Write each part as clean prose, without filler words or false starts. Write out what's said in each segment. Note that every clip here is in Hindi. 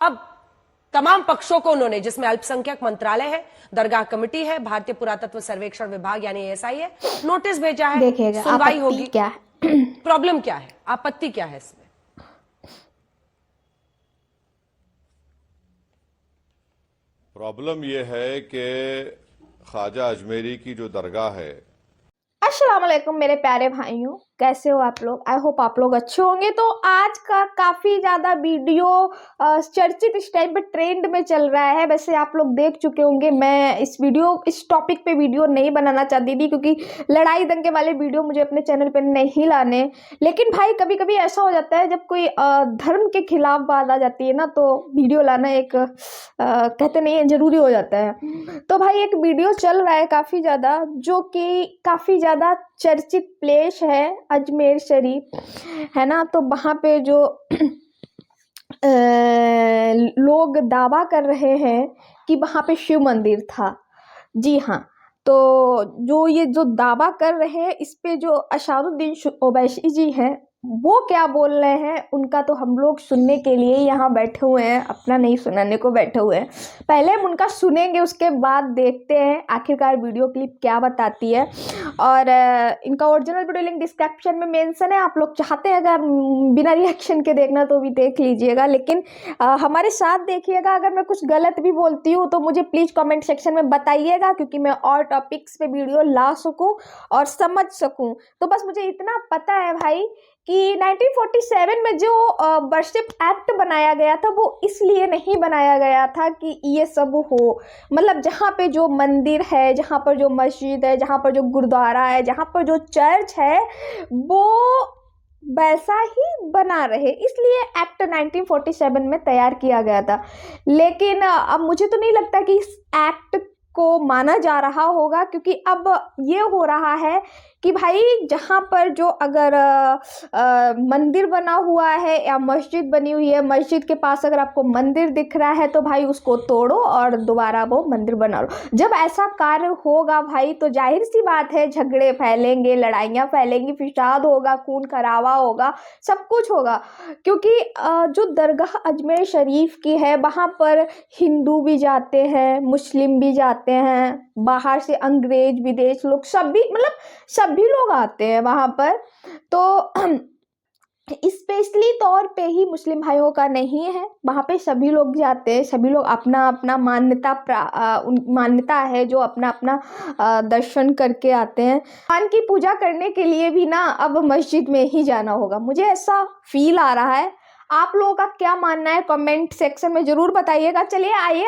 अब तमाम पक्षों को उन्होंने, जिसमें अल्पसंख्यक मंत्रालय है, दरगाह कमेटी है, भारतीय पुरातत्व सर्वेक्षण विभाग यानी एएसआई है, नोटिस भेजा है। देखिएगा सुनवाई आपत्ति होगी। क्या है? प्रॉब्लम क्या है, आपत्ति क्या है इसमें? प्रॉब्लम यह है कि ख्वाजा अजमेरी की जो दरगाह है। अस्सलाम वालेकुम मेरे प्यारे भाइयों, कैसे हो आप लोग? आई होप आप लोग अच्छे होंगे। तो आज का काफ़ी ज़्यादा वीडियो चर्चित इस टाइम पे ट्रेंड में चल रहा है। वैसे आप लोग देख चुके होंगे, मैं इस टॉपिक पे वीडियो नहीं बनाना चाहती थी क्योंकि लड़ाई दंगे वाले वीडियो मुझे अपने चैनल पे नहीं लाने। लेकिन भाई कभी कभी ऐसा हो जाता है जब कोई धर्म के खिलाफ बात आ जाती है ना, तो वीडियो लाना एक कहते नहीं है, ज़रूरी हो जाता है। तो भाई एक वीडियो चल रहा है काफ़ी ज़्यादा, जो कि काफ़ी ज़्यादा चर्चित प्लेस है अजमेर शरीफ, है ना। तो वहाँ पे जो लोग दावा कर रहे हैं कि वहाँ पे शिव मंदिर था। जी हाँ, तो जो दावा कर रहे हैं, इस पे जो असादुद्दीन ओवैसी जी हैं, वो क्या बोल रहे हैं उनका तो हम लोग सुनने के लिए यहाँ बैठे हुए हैं, अपना नहीं सुनाने को बैठे हुए हैं। पहले हम उनका सुनेंगे, उसके बाद देखते हैं आखिरकार वीडियो क्लिप क्या बताती है। और इनका ओरिजिनल वीडियो लिंक डिस्क्रिप्शन में मेंशन है। आप लोग चाहते हैं अगर बिना रिएक्शन के देखना तो भी देख लीजिएगा, लेकिन हमारे साथ देखिएगा। अगर मैं कुछ गलत भी बोलती हूँ तो मुझे प्लीज़ कमेंट सेक्शन में बताइएगा, क्योंकि मैं और टॉपिक्स पे वीडियो ला सकूँ और समझ सकूँ। तो बस मुझे इतना पता है भाई कि 1947 में जो वर्शिप एक्ट बनाया गया था, वो इसलिए नहीं बनाया गया था कि ये सब हो। मतलब जहाँ पे जो मंदिर है, जहाँ पर जो मस्जिद है, जहाँ पर जो गुरुद्वारा है, जहाँ पर जो चर्च है, वो वैसा ही बना रहे, इसलिए एक्ट 1947 में तैयार किया गया था। लेकिन अब मुझे तो नहीं लगता कि इस एक्ट को माना जा रहा होगा, क्योंकि अब ये हो रहा है कि भाई जहाँ पर जो अगर मंदिर बना हुआ है या मस्जिद बनी हुई है, मस्जिद के पास अगर आपको मंदिर दिख रहा है तो भाई उसको तोड़ो और दोबारा वो मंदिर बना लो। जब ऐसा कार्य होगा भाई, तो जाहिर सी बात है झगड़े फैलेंगे, लड़ाइयाँ फैलेंगी, फिसाद होगा, खून खराबा होगा, सब कुछ होगा। क्योंकि जो दरगाह अजमेर शरीफ की है, वहाँ पर हिंदू भी जाते हैं, मुस्लिम भी जाते हैं, बाहर से अंग्रेज विदेश लोग सभी, मतलब सभी लोग आते हैं वहाँ पर। तो स्पेशली तौर पे ही मुस्लिम भाइयों का नहीं है, वहाँ पे सभी लोग जाते हैं। सभी लोग अपना अपना मान्यता है, जो अपना अपना दर्शन करके आते हैं। भगवान की पूजा करने के लिए भी ना अब मस्जिद में ही जाना होगा, मुझे ऐसा फील आ रहा है। आप लोगों का क्या मानना है कमेंट सेक्शन में ज़रूर बताइएगा। चलिए आइए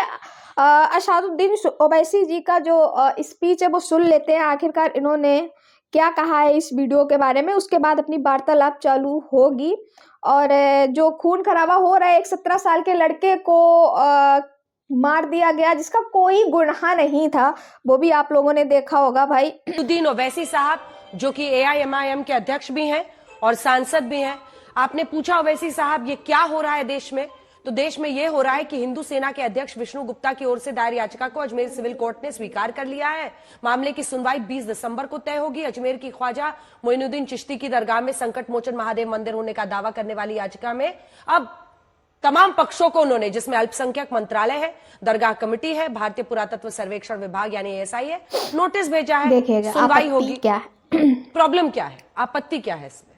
असादुद्दीन ओवैसी जी का जो स्पीच है वो सुन लेते हैं, आखिरकार इन्होंने क्या कहा है इस वीडियो के बारे में। उसके बाद अपनी वार्तालाप चालू होगी। और जो खून खराबा हो रहा है, एक 17 साल के लड़के को मार दिया गया जिसका कोई गुनाह नहीं था, वो भी आप लोगों ने देखा होगा भाई। असादुद्दीन ओवैसी साहब, जो कि एआईएमआईएम के अध्यक्ष भी हैं और सांसद भी हैं, आपने पूछा ओवैसी साहब ये क्या हो रहा है देश में, तो देश में यह हो रहा है कि हिंदू सेना के अध्यक्ष विष्णु गुप्ता की ओर से दायर याचिका को अजमेर सिविल कोर्ट ने स्वीकार कर लिया है। मामले की सुनवाई 20 दिसंबर को तय होगी। अजमेर की ख्वाजा मोइनुद्दीन चिश्ती की दरगाह में संकट मोचन महादेव मंदिर होने का दावा करने वाली याचिका में अब तमाम पक्षों को उन्होंने, जिसमें अल्पसंख्यक मंत्रालय है, दरगाह कमेटी है, भारतीय पुरातत्व सर्वेक्षण विभाग यानी एएसआई है, नोटिस भेजा है। देखिएगा सुनवाई होगी। क्या है? प्रॉब्लम क्या है, आपत्ति क्या है इसमें?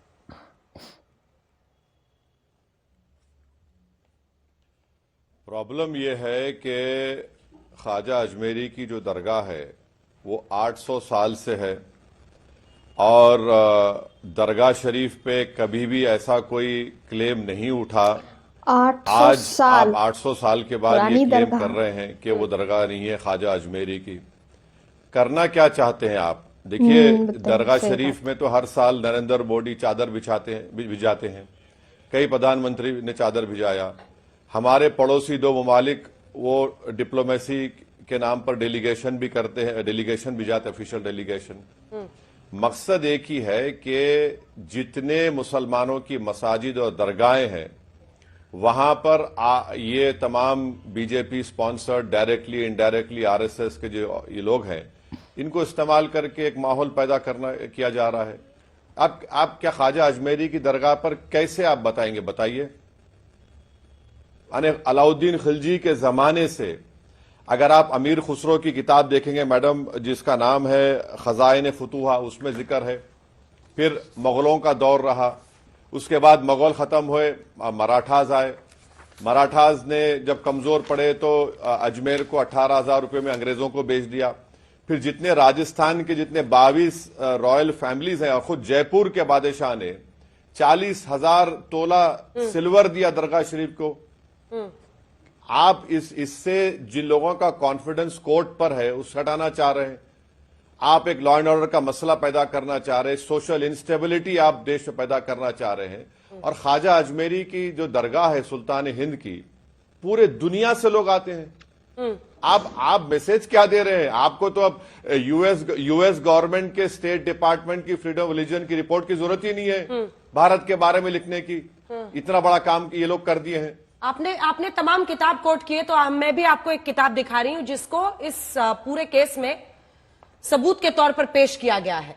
प्रॉब्लम यह है कि ख्वाजा अजमेरी की जो दरगाह है वो 800 साल से है, और दरगाह शरीफ पे कभी भी ऐसा कोई क्लेम नहीं उठा। 800 साल आप 800 साल के बाद ये क्लेम दरगाह कर रहे हैं कि वो दरगाह नहीं है ख्वाजा अजमेरी की। करना क्या चाहते हैं आप? देखिए, दरगाह शरीफ में तो हर साल नरेंद्र मोदी चादर भिजाते हैं, कई प्रधानमंत्री ने चादर भिजाया। हमारे पड़ोसी 2 ममालिक वो डिप्लोमेसी के नाम पर डेलीगेशन भी करते हैं, डेलीगेशन भी जाते, ऑफिशियल डेलीगेशन। मकसद एक ही है कि जितने मुसलमानों की मसाजिद और दरगाहें हैं, वहां पर ये तमाम BJP sponsored directly indirectly RSS के जो ये लोग हैं, इनको इस्तेमाल करके एक माहौल पैदा किया जा रहा है। आप क्या ख्वाजा अजमेरी की दरगाह पर कैसे आप बताएंगे? बताइए। यानी अलाउद्दीन खिलजी के जमाने से अगर आप अमीर खुसरो की किताब देखेंगे मैडम, जिसका नाम है खजाइन फतूहा, उसमें जिक्र है। फिर मुगलों का दौर रहा, उसके बाद मुगल खत्म हुए, मराठाज आए। मराठाज ने जब कमजोर पड़े तो अजमेर को 18,000 रुपये में अंग्रेजों को बेच दिया। फिर जितने राजस्थान के जितने 22 रॉयल फैमिलीज हैं, और खुद जयपुर के बादशाह ने 40,000 तोला सिल्वर दिया दरगाह शरीफ को। आप इससे जिन लोगों का कॉन्फिडेंस कोर्ट पर है उस हटाना चाह रहे हैं। आप एक लॉ एंड ऑर्डर का मसला पैदा करना चाह रहे हैं, सोशल इंस्टेबिलिटी आप देश में पैदा करना चाह रहे हैं। और ख्वाजा अजमेरी की जो दरगाह है सुल्तान हिंद की, पूरे दुनिया से लोग आते हैं। आप मैसेज क्या दे रहे हैं? आपको तो अब यूएस गवर्नमेंट के स्टेट डिपार्टमेंट की फ्रीडम ऑफ रिलीजन की रिपोर्ट की जरूरत ही नहीं है भारत के बारे में लिखने की। इतना बड़ा काम ये लोग कर दिए हैं। आपने तमाम किताब कोट किए, तो मैं भी आपको एक किताब दिखा रही हूं जिसको इस पूरे केस में सबूत के तौर पर पेश किया गया है।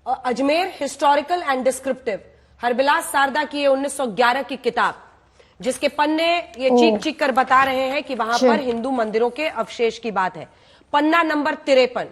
Ajmer historical and descriptive, Harbilas Sarda की ये 1911 की किताब, जिसके पन्ने ये चीख चीख कर बता रहे हैं कि वहां पर हिंदू मंदिरों के अवशेष की बात है। पन्ना नंबर 53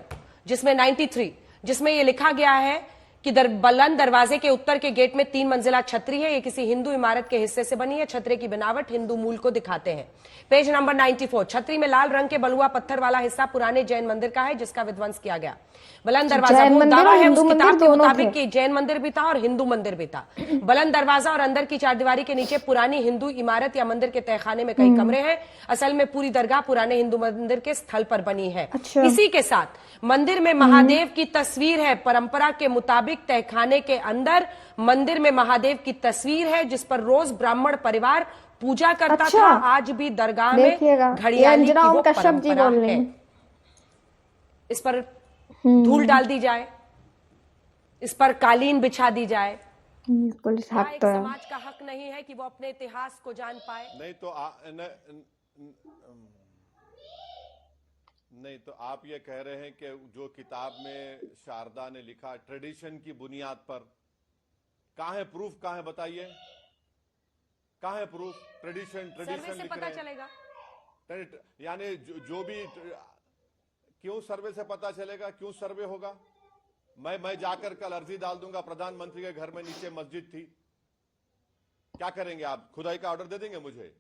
जिसमें 93, जिसमें ये लिखा गया है कि बुलंद दरवाजे के उत्तर के गेट में 3 मंजिला छतरी है। ये किसी हिंदू इमारत के हिस्से से बनी है। छतरी की बनावट हिंदू मूल को दिखाते हैं। पेज नंबर 94, छतरी में लाल रंग के बलुआ पत्थर वाला हिस्सा पुराने जैन मंदिर का है जिसका विध्वंस किया गया। बुलंद दरवाजा, वो दावा है उस किताब के मुताबिक कि जैन मंदिर भी था और हिंदू मंदिर भी था। बुलंद दरवाजा और अंदर की चारदीवारी के नीचे पुरानी हिंदू इमारत या मंदिर के तहखाने में कई कमरे हैं। असल में पूरी दरगाह पुराने हिंदू मंदिर के स्थल पर बनी है। इसी के साथ मंदिर में महादेव की तस्वीर है। परंपरा के मुताबिक तहखाने के अंदर मंदिर में महादेव की तस्वीर है जिस पर रोज ब्राह्मण परिवार पूजा करता था। आज भी दरगाह में घड़ियाली की वो परंपरा है। इस पर धूल डाल दी जाए, इस पर कालीन बिछा दी जाए, पुलिस हक तो है। समाज का हक नहीं है कि वो अपने इतिहास को जान पाए। नहीं तो आप ये कह रहे हैं कि जो किताब में शारदा ने लिखा ट्रेडिशन की बुनियाद पर, कहाँ है प्रूफ? कहाँ है बताइए, कहाँ है प्रूफ? ट्रेडिशन से पता चलेगा। यानी जो भी, क्यों सर्वे से पता चलेगा? क्यों सर्वे होगा? मैं जाकर कल अर्जी डाल दूंगा, प्रधानमंत्री के घर में नीचे मस्जिद थी, क्या करेंगे आप? खुदाई का ऑर्डर दे देंगे मुझे?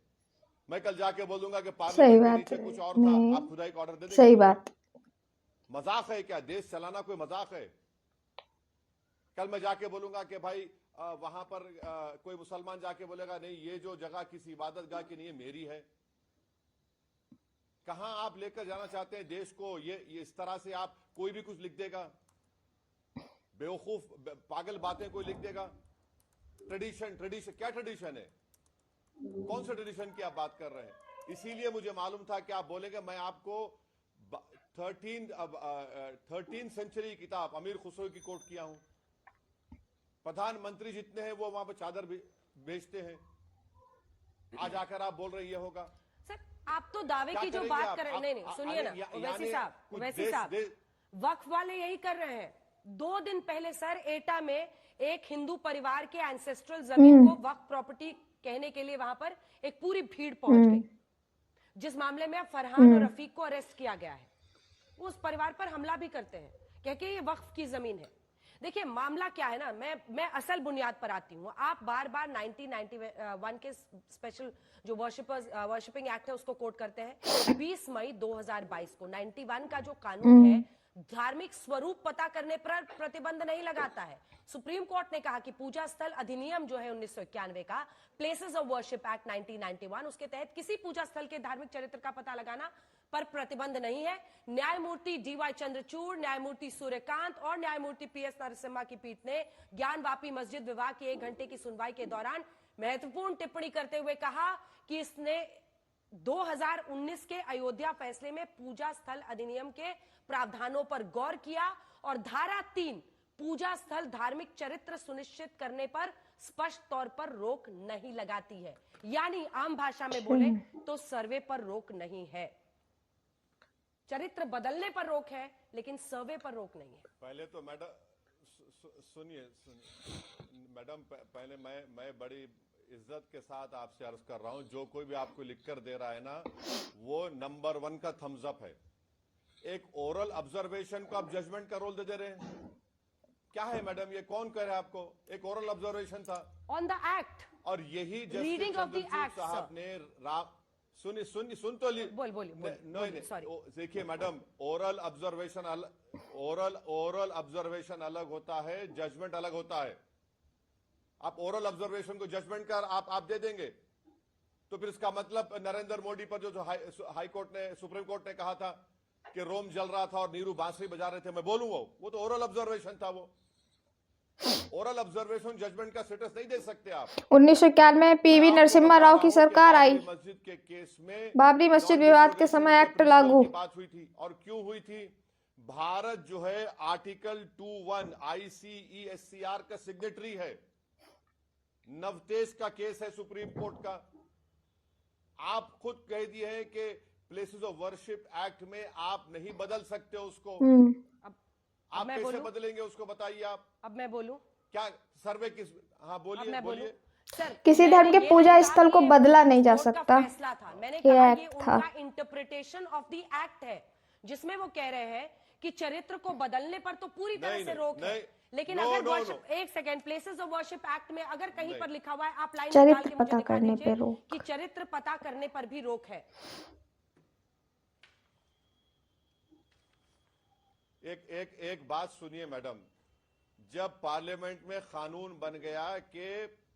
मैं कल जाके बोलूंगा कि पार्लियामेंट के नीचे कुछ और था, आप खुदाई का ऑर्डर दे देंगे? सही बात। मजाक है क्या? देश चलाना कोई मजाक है? कल मैं जाके बोलूंगा कि भाई वहां पर कोई मुसलमान जाके बोलेगा नहीं ये जो जगह किसी इबादत गाह की नहीं है, मेरी है। कहां आप लेकर जाना चाहते हैं देश को? ये इस तरह से आप कोई भी कुछ लिख देगा, बेवकूफ पागल बातें कोई लिख देगा। ट्रेडिशन क्या ट्रेडिशन है? कौन से ट्रेडिशन की आप बात कर रहे हैं? इसीलिए मुझे मालूम था कि आप बोलेंगे। मैं आपको 13th सेंचुरी किताब अमीर खुसरो की कोट किया हूं। प्रधानमंत्री जितने हैं वो वहां पर चादर बेचते हैं। आज आकर आप बोल रहे ये होगा। सर आप तो दावे की जो बात कर रहे हैं, नहीं सुनिए ना, वैसी साहब वक्फ वाले यही कर रहे हैं। 2 दिन पहले सर एटा में एक हिंदू परिवार के एंसेस्ट्रल जमीन को वक्फ प्रॉपर्टी कहने के लिए वहां पर एक पूरी भीड़ पहुंच गई, जिस मामले में अब फरहान और रफीक को अरेस्ट किया गया है। उस परिवार पर हमला भी करते हैं, कह के ये वक्फ की जमीन है। देखिए मामला क्या है ना, मैं असल बुनियाद पर आती हूँ। आप बार बार 1991 के स्पेशल जो वर्शिपिंग एक्ट है उसको कोट करते हैं। 20 मई 2022 को 91 का जो कानून है धार्मिक स्वरूप पता करने पर प्रतिबंध नहीं लगाता है। सुप्रीम कोर्ट ने कहा कि पूजा स्थल अधिनियम जो है 1991 का, प्लेसेस ऑफ वर्शिप एक्ट 1991, उसके तहत किसी पूजा स्थल के धार्मिक चरित्र का पता लगाना पर प्रतिबंध नहीं है। न्यायमूर्ति DY चंद्रचूड़, न्यायमूर्ति सूर्यकांत और न्यायमूर्ति PS नरसिम्हा की पीठ ने ज्ञानवापी मस्जिद विवाद की 1 घंटे की सुनवाई के दौरान महत्वपूर्ण टिप्पणी करते हुए कहा कि इसने 2019 के अयोध्या फैसले में पूजा स्थल अधिनियम के प्रावधानों पर गौर किया और धारा 3 पूजा स्थल धार्मिक चरित्र सुनिश्चित करने पर स्पष्ट तौर पर रोक नहीं लगाती है। यानी आम भाषा में बोले तो सर्वे पर रोक नहीं है। चरित्र बदलने पर रोक है लेकिन सर्वे पर रोक नहीं है। पहले तो मैडम सुनिए मैडम, पहले मैं बड़ी इज्जत के साथ आपसे अर्ज कर रहा हूं, जो कोई भी आपको लिख कर दे रहा है ना, वो नंबर 1 का थम्स अप है। एक ओरल ऑब्जर्वेशन को आप जजमेंट का रोल दे रहे हैं। क्या है मैडम, ये कौन कह रहा है आपको? एक ओरल ऑब्जर्वेशन था ऑन द एक्ट, और यही reading of the Chandrachud act साहब ने सुन तो ली। बोलिए, सॉरी। देखिए मैडम, ओरल ऑब्जर्वेशन अलग होता है, जजमेंट अलग होता है। आप ओरल ऑब्जर्वेशन को जजमेंट कर आप दे देंगे, तो फिर इसका मतलब नरेंद्र मोदी पर जो हाई कोर्ट ने, सुप्रीम कोर्ट ने कहा था कि रोम जल रहा था और नीरू बांसुरी बजा रहे थे, मैं बोलूं वो तो ओरल ऑब्जर्वेशन था। वो ओरल ऑब्जर्वेशन जजमेंट का स्टेटस नहीं दे सकते आप। 1991 में पीवी नरसिम्हा राव की सरकार आई, मस्जिद के केस में, बाबरी मस्जिद विवाद के समय एक्ट लागू। बात हुई थी, और क्यों हुई थी? भारत जो है आर्टिकल 21 ICESCR का सिग्नेटरी है। नवतेज का केस है सुप्रीम कोर्ट का। आप खुद कह दिए हैं कि प्लेसेस ऑफ वर्शिप एक्ट में आप नहीं बदल सकते उसको। आप कैसे बदलेंगे उसको, बताइए आप। अब मैं बोलूं क्या सर्वे किस? हाँ बोलिए। सर, किसी धर्म के पूजा स्थल को बदला नहीं जा सकता। फैसला था, मैंने कहा ये उनका इंटरप्रिटेशन ऑफ द एक्ट है, जिसमें वो कह रहे हैं कि चरित्र को बदलने पर तो पूरी तरह से रोक है, लेकिन अगर वर्शिप, एक second, places of worship act में अगर कहीं पर लिखा हुआ है, आप लाइन निकाल के मुझे दिखा दीजिए कि चरित्र पता करने पर भी रोक है। एक बात सुनिए मैडम, जब पार्लियामेंट में कानून बन गया कि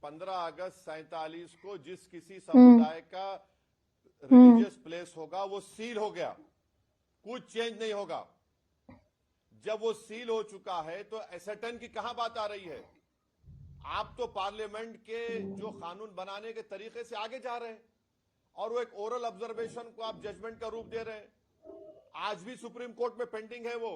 15 अगस्त 47 को जिस किसी समुदाय का रिलीजियस प्लेस होगा वो सील हो गया, कुछ चेंज नहीं होगा। जब वो सील हो चुका है तो एसेटन की कहां बात आ रही है? आप तो पार्लियामेंट के जो कानून बनाने के तरीके से आगे जा रहे हैं, और वो एक ओरल ऑब्जर्वेशन को आप जजमेंट का रूप दे रहे हैं। आज भी सुप्रीम कोर्ट में पेंडिंग है वो,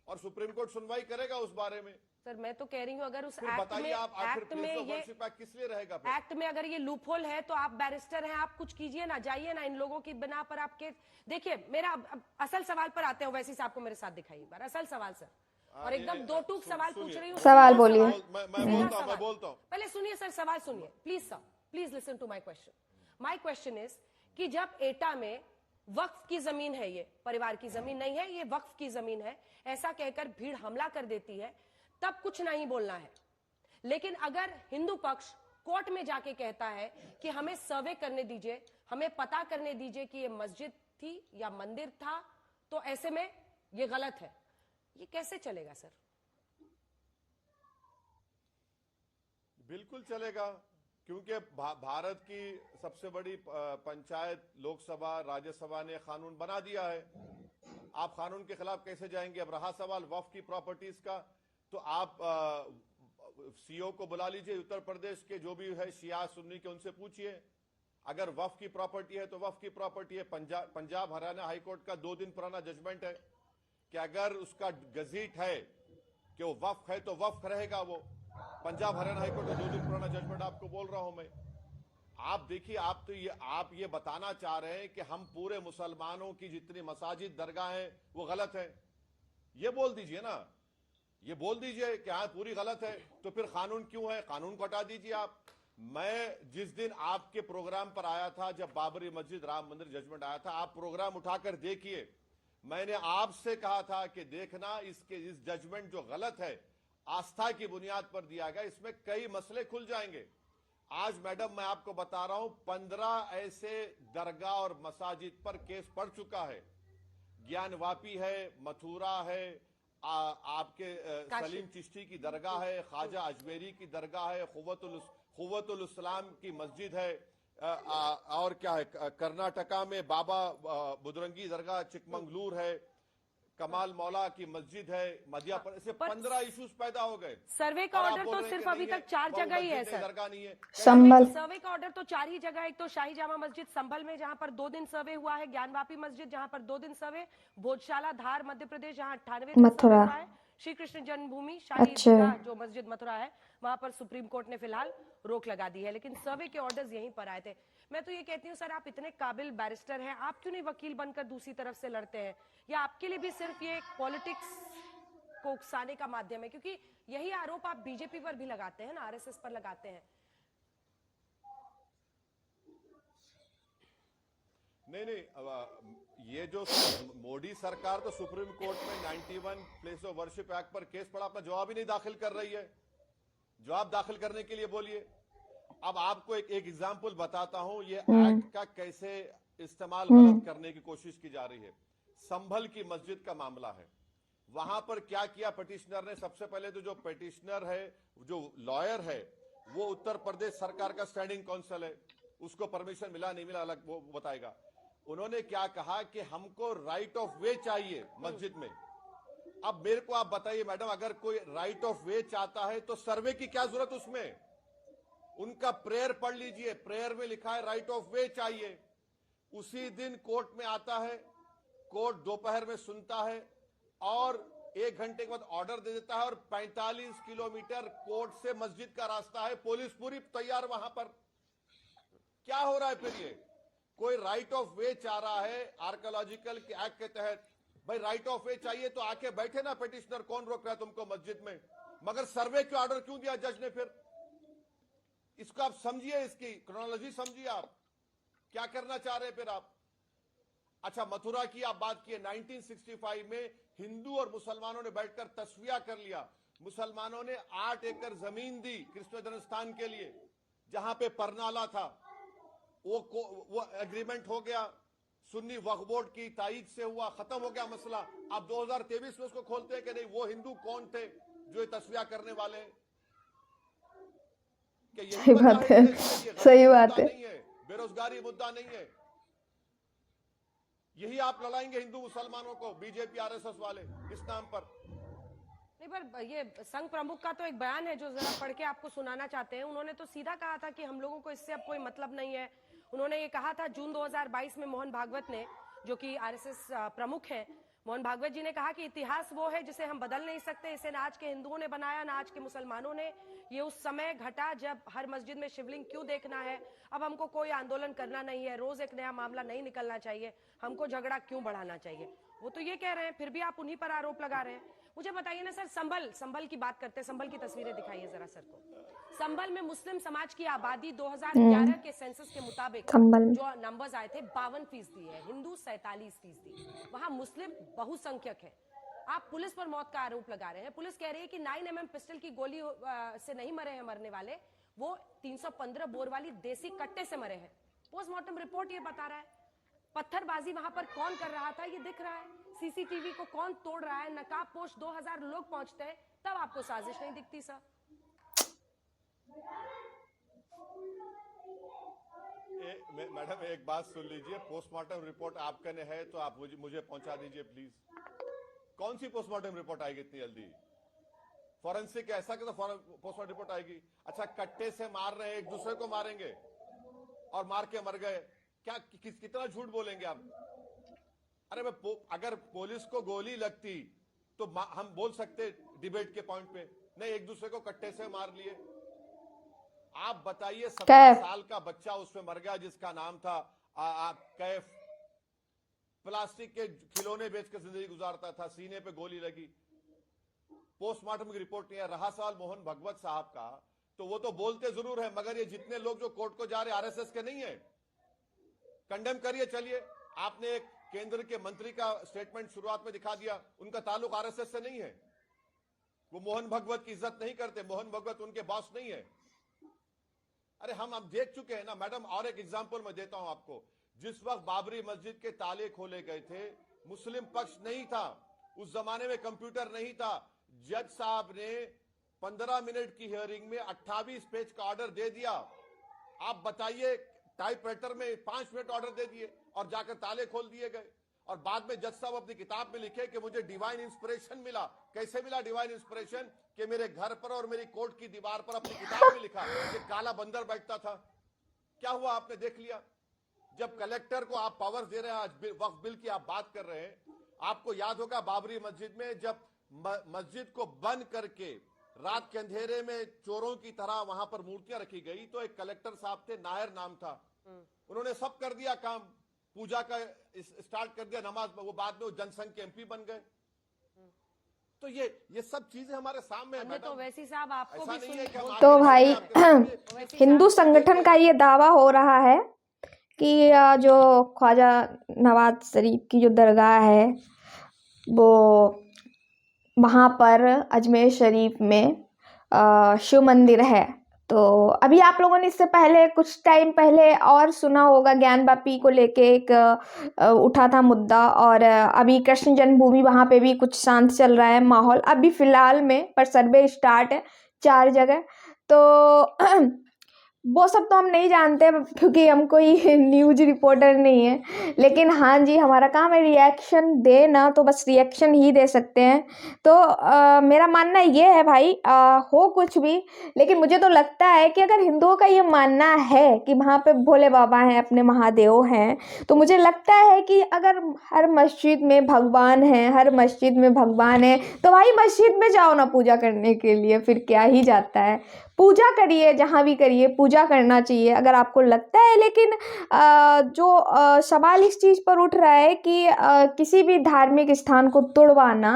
और सुप्रीम कोर्ट सुनवाई करेगा उस बारे में। सर, मैं तो कह रही हूं, अगर उस एक्ट बताइए आप, एक्ट में ये किस लिए रहेगा? एक्ट में अगर ये लूपहोल है तो आप बैरिस्टर हैं, आप कुछ कीजिए ना, जाइए ना, इन लोगों की बिना पर आप केस। देखिए, मेरा अब असल सवाल पर आते हैं। वैसे साहब को मेरे साथ दिखाइए एक बार असल सवाल सर, और एकदम दो टूक सवाल पूछ रही हूँ। सवाल बोलिए। मैं बोलता हूँ। पहले सुनिए सर, सवाल सुनिए please sir, please listen to my question. My question is कि जब एटा में वक्फ की जमीन है, ये परिवार की जमीन नहीं है, ये वक्फ की जमीन है, ऐसा कहकर भीड़ हमला कर देती है, तब कुछ नहीं बोलना है। लेकिन अगर हिंदू पक्ष कोर्ट में जाके कहता है कि हमें सर्वे करने दीजिए, हमें पता करने दीजिए कि ये मस्जिद थी या मंदिर था, तो ऐसे में ये गलत है, ये कैसे चलेगा सर? बिल्कुल चलेगा, क्योंकि भारत की सबसे बड़ी पंचायत, लोकसभा, राज्यसभा ने कानून बना दिया है। आप कानून के खिलाफ कैसे जाएंगे? अब रहा सवाल वक्फ की प्रॉपर्टीज का, तो आप सीओ को बुला लीजिए, उत्तर प्रदेश के जो भी है शिया सुन्नी के, उनसे पूछिए। अगर वक्फ की प्रॉपर्टी है तो वक्फ की प्रॉपर्टी है। पंजाब हरियाणा हाई कोर्ट का 2 दिन पुराना जजमेंट है कि अगर उसका गजीट है कि वो वक्फ है तो वक्फ रहेगा वो। पंजाब हरियाणा हाई कोर्ट का 2 दिन पुराना जजमेंट आपको बोल रहा हूं मैं। आप देखिए, आप ये बताना चाह रहे हैं कि हम पूरे मुसलमानों की जितनी मसाजिद, दरगाह हैं, वो गलत है। ये बोल दीजिए ना, ये बोल दीजिए कि हाँ पूरी गलत है, तो फिर कानून क्यों है? कानून को हटा दीजिए आप। मैं जिस दिन आपके प्रोग्राम पर आया था, जब बाबरी मस्जिद राम मंदिर जजमेंट आया था, आप प्रोग्राम उठाकर देखिए। मैंने आपसे कहा था कि देखना, इस जजमेंट जो गलत है, आस्था की बुनियाद पर दिया गया, इसमें कई मसले खुल जाएंगे। आज मैडम मैं आपको बता रहा हूं, 15 ऐसे दरगाह और मसाजिद पर केस पड़ चुका है। ज्ञानवापी है, मथुरा है, आपके सलीम चिश्ती की दरगाह है, ख्वाजा अजमेरी की दरगाह है, खुव्वतुल इस्लाम की मस्जिद है, और क्या है, कर्नाटका में बाबा बुदरंगी दरगाह चिकमंगलूर है, कमाल मौला की मस्जिद है, मध्य प्रदेश से 15 इश्यूज पैदा हो गए। सर्वे का ऑर्डर तो सिर्फ अभी तक 4 जगह ही है सर। दरगाह नहीं है। संभल सर्वे का ऑर्डर तो 4 ही जगह, एक तो शाही जामा मस्जिद संभल में जहां पर 2 दिन सर्वे हुआ है, ज्ञानवापी मस्जिद जहां पर 2 दिन सर्वे, भोजशाला धार मध्य प्रदेश जहां 98 दिन मथुरा सर्वे हुआ है, श्री कृष्ण जन्मभूमि शाही ईदगाह जो मस्जिद मथुरा है, वहां पर सुप्रीम कोर्ट ने फिलहाल रोक लगा दी है, लेकिन सर्वे के ऑर्डर्स यहीं पर आए थे। मैं तो ये कहती हूँ सर, आप इतने काबिल बैरिस्टर हैं, आप क्यों नहीं वकील बनकर दूसरी तरफ से लड़ते हैं? या आपके लिए भी सिर्फ ये पॉलिटिक्स को उकसाने का माध्यम है? क्योंकि यही आरोप आप बीजेपी पर भी लगाते हैं ना, आरएसएस पर लगाते हैं। नहीं, ये जो मोदी सरकार तो सुप्रीम कोर्ट में 91 प्लेस ऑफ वर्शिप एक्ट पर केस पड़ा, अपना जवाब ही नहीं दाखिल कर रही है। जवाब दाखिल करने के लिए बोलिए। अब आपको एक एग्जांपल बताता हूं, ये एक्ट का कैसे इस्तेमाल गलत करने की कोशिश की जा रही है। संभल की मस्जिद का मामला है, वहां पर क्या किया पिटिशनर ने। सबसे पहले तो जो पिटिशनर है, जो लॉयर है, वो उत्तर प्रदेश सरकार का स्टैंडिंग काउंसिल है, उसको परमिशन मिला नहीं मिला अलग वो बताएगा। उन्होंने क्या कहा कि हमको राइट ऑफ वे चाहिए मस्जिद में। अब मेरे को आप बताइए मैडम, अगर कोई राइट ऑफ वे चाहता है तो सर्वे की क्या जरूरत उसमें? उनका प्रेयर पढ़ लीजिए, प्रेयर में लिखा है राइट ऑफ वे चाहिए। उसी दिन कोर्ट में आता है, कोर्ट दोपहर में सुनता है और 1 घंटे के बाद ऑर्डर दे देता है और 45 किलोमीटर कोर्ट से मस्जिद का रास्ता है, पुलिस पूरी तैयार वहां पर। क्या हो रहा है फिर? ये कोई राइट ऑफ वे चाह रहा है आर्कियोलॉजिकल एक्ट के तहत, भाई राइट ऑफ वे चाहिए तो आके बैठे ना पिटिशनर, कौन रोक रहा है तुमको मस्जिद में? मगर सर्वे के ऑर्डर क्यों दिया जज ने फिर? इसको आप समझिए, इसकी क्रोनोलॉजी समझिए, आप क्या करना चाह रहे हैं फिर आप। अच्छा, मथुरा की आप बात किए, 1965 में हिंदू और मुसलमानों ने बैठकर तस्वीया कर लिया। मुसलमानों ने 8 एकड़ जमीन दी कृष्ण जन्म स्थान के लिए, जहां पे परनाला था, वो एग्रीमेंट हो गया, सुन्नी वक्फ बोर्ड की ताईद से हुआ, खत्म हो गया मसला। अब 2023 में उसको खोलते हैं कि नहीं, वो हिंदू कौन थे जो ये तस्वीया करने वाले? सही बात है, सही बात है। बेरोजगारी मुद्दा नहीं है, यही आप लड़ाएंगे हिंदू मुसलमानों को, बीजेपी आरएसएस वाले इस नाम पर। नहीं, पर ये संघ प्रमुख का तो एक बयान है जो जरा पढ़ के आपको सुनाना चाहते हैं। उन्होंने तो सीधा कहा था कि हम लोगों को इससे अब कोई मतलब नहीं है। उन्होंने ये कहा था जून 2022 में, मोहन भागवत ने, जो कि आरएसएस प्रमुख हैं, मोहन भागवत जी ने कहा कि इतिहास वो है जिसे हम बदल नहीं सकते, इसे ना आज के हिंदुओं ने बनाया ना आज के मुसलमानों ने। ये उस समय घटा जब हर मस्जिद में शिवलिंग क्यों देखना है, अब हमको कोई आंदोलन करना नहीं है, रोज एक नया मामला नहीं निकलना चाहिए, हमको झगड़ा क्यों बढ़ाना चाहिए। वो तो ये कह रहे हैं, फिर भी आप उन्हीं पर आरोप लगा रहे हैं। मुझे बताइए ना सर, संभल की बात करते हैं, संभल की तस्वीरें दिखाइए जरा सर को। संभल में मुस्लिम समाज की आबादी 2011 के सेंसस के मुताबिक जो नंबर्स आए थे 52% है, हिंदू 47%। वहां मुस्लिम बहुसंख्यक है। आप पुलिस पर मौत का आरोप लगा रहे हैं। पुलिस कह रही है कि 9mm पिस्टल की गोली से नहीं मरे हैं मरने वाले, वो 315 बोर वाली देसी कट्टे से मरे हैं। पोस्टमार्टम रिपोर्ट ये बता रहा है। पत्थरबाजी वहां पर कौन कर रहा था ये दिख रहा है, सीसीटीवी को कौन तोड़ रहा है, नकाबपोश 2000 लोग पहुंचते हैं, तब आपको साजिश नहीं दिखती सर। मैडम एक बात सुन लीजिए, पोस्टमार्टम रिपोर्ट आपका ने है तो आप मुझे पहुंचा दीजिए प्लीज। कौन सी पोस्टमार्टम रिपोर्ट आएगी इतनी जल्दी? फॉरेंसिक ऐसा कि तो पोस्टमार्टम रिपोर्ट आएगी। अच्छा, कट्टे से मार रहे हैं, एक दूसरे को मारेंगे और मार के मर गए, क्या कितना झूठ बोलेंगे आप? अरे अगर पुलिस को गोली लगती तो हम बोल सकते डिबेट के पॉइंट पे, नहीं एक दूसरे को कट्टे से मार लिए। आप बताइए, 17 साल का बच्चा उसमें मर गया जिसका नाम था कैफ, प्लास्टिक के खिलौने बेच के जिंदगी गुजारता था, सीने पे गोली लगी, पोस्टमार्टम की रिपोर्ट नहीं है। रहा सवाल मोहन भागवत साहब का, तो वो तो बोलते जरूर है, मगर ये जितने लोग जो कोर्ट को जा रहे आरएसएस के नहीं है, कंडेम करिए। चलिए, आपने एक केंद्र के मंत्री का स्टेटमेंट शुरुआत में दिखा दिया, उनका ताल्लुक आरएसएस से नहीं है, वो मोहन भागवत की इज्जत नहीं करते, मोहन भागवत उनके बॉस नहीं है। अरे हम अब देख चुके हैं ना मैडम। और एक एग्जांपल मैं देता हूं आपको, जिस वक्त बाबरी मस्जिद के ताले खोले गए थे, मुस्लिम पक्ष नहीं था, उस जमाने में कंप्यूटर नहीं था, जज साहब ने 15 मिनट की हियरिंग में 28 पेज का ऑर्डर दे दिया। आप बताइए, टाइपराइटर में 5 मिनट ऑर्डर दे दिए और जाकर ताले खोल दिए गए। और बाद में जज साहब अपनी किताब में लिखे कि मुझे डिवाइन इंस्पिरेशन मिला। कैसे मिला डिवाइन इंस्पिरेशन? कि मेरे घर पर और मेरी कोर्ट की दीवार पर अपनी किताब में लिखा कि काला बंदर बैठता था। क्या हुआ आपने देख लिया। जब कलेक्टर को आप पावर दे रहे हैं, आज वक्फ बिल की आप बात कर रहे हैं, आपको याद होगा बाबरी मस्जिद में जब मस्जिद को बंद करके रात के अंधेरे में चोरों की तरह वहां पर मूर्तियां रखी गई, तो एक कलेक्टर साहब थे, नायर नाम था, उन्होंने सब कर दिया काम, पूजा का स्टार्ट कर दिया, नमाज, वो बाद में वो जनसंघ के एमपी बन गए। तो ये सब चीजें हमारे सामने है। तो वैसी साहब आपको भी तो भाई हिंदू संगठन का ये दावा हो रहा है कि जो ख्वाजा नवाज शरीफ की जो दरगाह है वो वहाँ पर अजमेर शरीफ में शिव मंदिर है। तो अभी आप लोगों ने इससे पहले कुछ टाइम पहले और सुना होगा, ज्ञानवापी को लेके एक उठा था मुद्दा, और अभी कृष्ण जन्मभूमि वहाँ पे भी कुछ शांत चल रहा है माहौल अभी फ़िलहाल में, पर सर्वे स्टार्ट है 4 जगह। तो वो सब तो हम नहीं जानते क्योंकि हम कोई न्यूज़ रिपोर्टर नहीं है, लेकिन हाँ जी हमारा काम है रिएक्शन देना, तो बस रिएक्शन ही दे सकते हैं। तो मेरा मानना ये है भाई, हो कुछ भी, लेकिन मुझे तो लगता है कि अगर हिंदुओं का ये मानना है कि वहाँ पे भोले बाबा हैं, अपने महादेव हैं, तो मुझे लगता है कि अगर हर मस्जिद में भगवान है, हर मस्जिद में भगवान है, तो भाई मस्जिद में जाओ ना पूजा करने के लिए, फिर क्या ही जाता है। पूजा करिए, जहाँ भी करिए पूजा करना चाहिए अगर आपको लगता है। लेकिन जो सवाल इस चीज़ पर उठ रहा है कि किसी भी धार्मिक स्थान को तोड़वाना,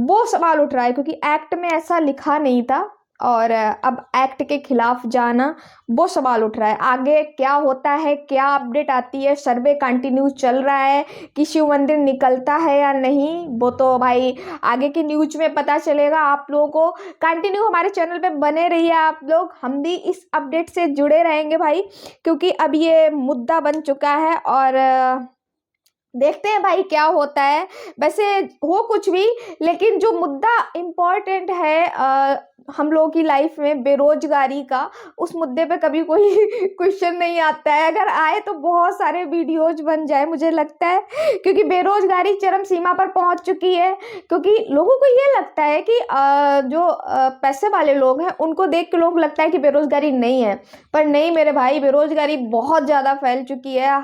वो सवाल उठ रहा है क्योंकि एक्ट में ऐसा लिखा नहीं था, और अब एक्ट के खिलाफ जाना वो सवाल उठ रहा है। आगे क्या होता है, क्या अपडेट आती है, सर्वे कंटिन्यू चल रहा है कि शिव मंदिर निकलता है या नहीं, वो तो भाई आगे की न्यूज में पता चलेगा। आप लोगों को कंटिन्यू हमारे चैनल पे बने रहिए आप लोग, हम भी इस अपडेट से जुड़े रहेंगे भाई, क्योंकि अब ये मुद्दा बन चुका है और देखते हैं भाई क्या होता है। वैसे हो कुछ भी, लेकिन जो मुद्दा इम्पोर्टेंट है हम लोगों की लाइफ में, बेरोजगारी का, उस मुद्दे पे कभी कोई क्वेश्चन नहीं आता है। अगर आए तो बहुत सारे वीडियोज बन जाए मुझे लगता है, क्योंकि बेरोजगारी चरम सीमा पर पहुंच चुकी है। क्योंकि लोगों को ये लगता है कि जो पैसे वाले लोग हैं उनको देख के लोगों को लगता है कि बेरोजगारी नहीं है, पर नहीं मेरे भाई, बेरोजगारी बहुत ज़्यादा फैल चुकी है।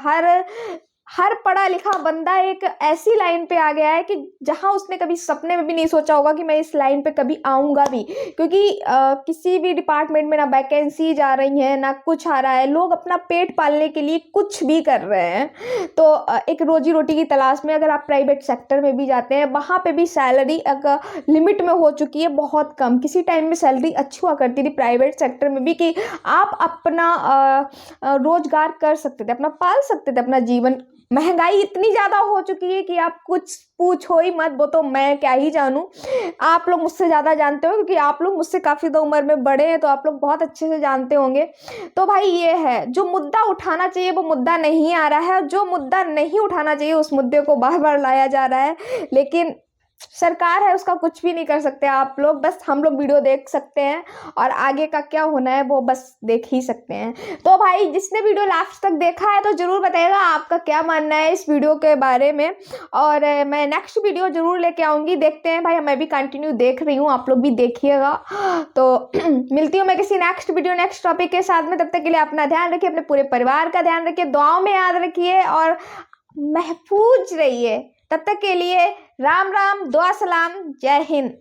हर पढ़ा लिखा बंदा एक ऐसी लाइन पे आ गया है कि जहां उसने कभी सपने में भी नहीं सोचा होगा कि मैं इस लाइन पे कभी आऊँगा भी, क्योंकि किसी भी डिपार्टमेंट में ना वैकेंसी जा रही है ना कुछ आ रहा है। लोग अपना पेट पालने के लिए कुछ भी कर रहे हैं। तो एक रोजी रोटी की तलाश में अगर आप प्राइवेट सेक्टर में भी जाते हैं, वहाँ पे भी सैलरी एक लिमिट में हो चुकी है, बहुत कम। किसी टाइम में सैलरी अच्छी हुआ करती थी प्राइवेट सेक्टर में भी, कि आप अपना रोजगार कर सकते थे, अपना पाल सकते थे अपना जीवन। महंगाई इतनी ज़्यादा हो चुकी है कि आप कुछ पूछो ही मत, वो तो मैं क्या ही जानूँ, आप लोग मुझसे ज़्यादा जानते हो क्योंकि आप लोग मुझसे काफ़ी ज़्यादा उम्र में बड़े हैं, तो आप लोग बहुत अच्छे से जानते होंगे। तो भाई ये है, जो मुद्दा उठाना चाहिए वो मुद्दा नहीं आ रहा है, और जो मुद्दा नहीं उठाना चाहिए उस मुद्दे को बार बार लाया जा रहा है। लेकिन सरकार है, उसका कुछ भी नहीं कर सकते आप लोग, बस हम लोग वीडियो देख सकते हैं और आगे का क्या होना है वो बस देख ही सकते हैं। तो भाई जिसने वीडियो लास्ट तक देखा है तो ज़रूर बताइएगा आपका क्या मानना है इस वीडियो के बारे में, और मैं नेक्स्ट वीडियो ज़रूर लेके आऊँगी। देखते हैं भाई, मैं भी कंटिन्यू देख रही हूँ, आप लोग भी देखिएगा। तो मिलती हूँ मैं किसी नेक्स्ट वीडियो नेक्स्ट टॉपिक के साथ में, तब तक के लिए अपना ध्यान रखिए, अपने पूरे परिवार का ध्यान रखिए, दुआओं में याद रखिए और महफूज रहिए। तब तक के लिए राम राम, दुआ सलाम, जय हिंद।